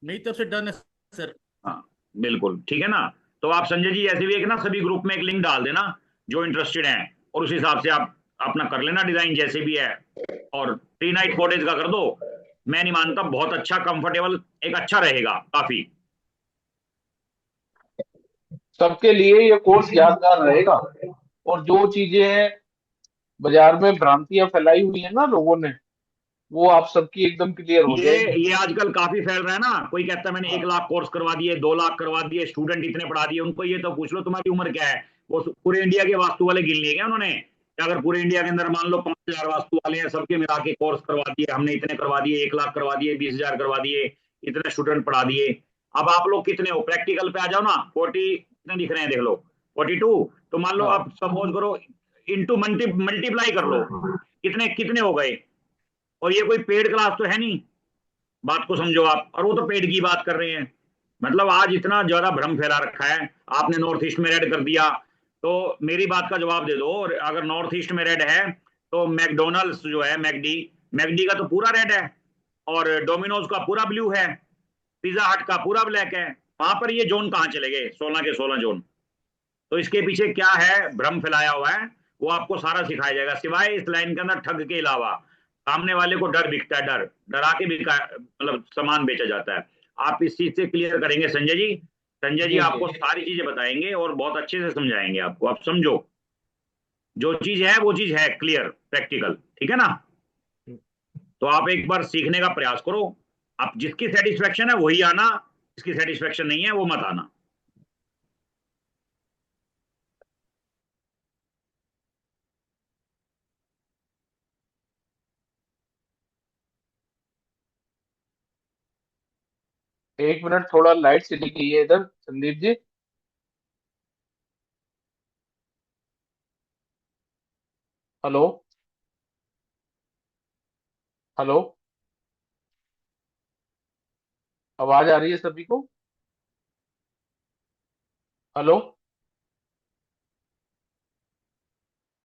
Speaker 12: मेरी तरफ से डन है सर।
Speaker 4: हाँ बिल्कुल ठीक है ना। तो आप संजय जी ऐसे भी एक ना सभी ग्रुप में एक लिंक डाल देना जो इंटरेस्टेड हैं, और उस हिसाब से आप अपना कर लेना डिजाइन जैसे भी है, और 3 नाइट 4 डेज का कर दो। मैं नहीं मानता, बहुत अच्छा कंफर्टेबल एक अच्छा रहेगा काफी।
Speaker 1: सबके लिए ये कोर्स यादगार रहेगा। और जो चीजें बाजार में भ्रांतियां फैलाई हुई है ना लोगों ने, वो आप सबकी एकदम क्लियर हो
Speaker 4: ये
Speaker 1: जाएगी।
Speaker 4: ये आजकल काफी फैल रहा है ना, कोई कहता है मैंने 1 लाख कोर्स करवा दिए, 2 लाख करवा दिए, स्टूडेंट इतने पढ़ा दिए। उनको ये तो पूछ लो तुम्हारी उम्र क्या है। वो पूरे इंडिया के वास्तु वाले गिन लिए क्या उन्होंने कि अगर पूरे इंडिया के अंदर मान लो 5,000 वास्तु वाले हैं, सबके मिला के कोर्स करवा दिए हमने, इतने करवा दिए, 1 लाख करवा दिए, 20,000 करवा दिए, इतने स्टूडेंट पढ़ा दिए। अब आप लोग कितने हो प्रैक्टिकल पे आ जाओ ना, 40 कितने दिख रहे हैं देख लो, 42। तो मान लो आप सपोज करो इंटू मल्टीप्लाई कर लो, कितने कितने हो गए। और ये कोई पेड क्लास तो है नहीं, बात को समझो आप। और वो तो पेड की बात कर रहे हैं। मतलब आज इतना ज्यादा भ्रम फैला रखा है। आपने नॉर्थ ईस्ट में रेड कर दिया, तो मेरी बात का जवाब दे दो। और अगर नॉर्थ ईस्ट में रेड है तो मैकडोनल्ड्स जो है मैकडी, मैकडी का तो पूरा रेड है, और डोमिनोज का पूरा ब्लू है, पिज्जा हट का पूरा ब्लैक है। वहां पर ये जोन कहाँ चले गए, 16 के 16 जोन। तो इसके पीछे क्या है भ्रम फैलाया हुआ है, वो आपको सारा सिखाया जाएगा, सिवाय इस लाइन के अंदर ठग के अलावा। सामने वाले को डर बिकता है, डर डरा के बिका मतलब सामान बेचा जाता है। आप इस चीज से क्लियर करेंगे संजय जी। संजय जी
Speaker 1: जी जी।
Speaker 4: आपको सारी चीजें बताएंगे और बहुत अच्छे से समझाएंगे आपको। आप समझो, जो चीज है वो चीज है, क्लियर प्रैक्टिकल, ठीक है ना। तो आप एक बार सीखने का प्रयास करो। आप जिसकी सेटिस्फेक्शन है वही आना, जिसकी सेटिस्फेक्शन नहीं है वो मत आना।
Speaker 1: 1 मिनट, थोड़ा लाइट चली गई है इधर संदीप जी। हेलो। हेलो। आवाज आ रही है सभी को? हेलो।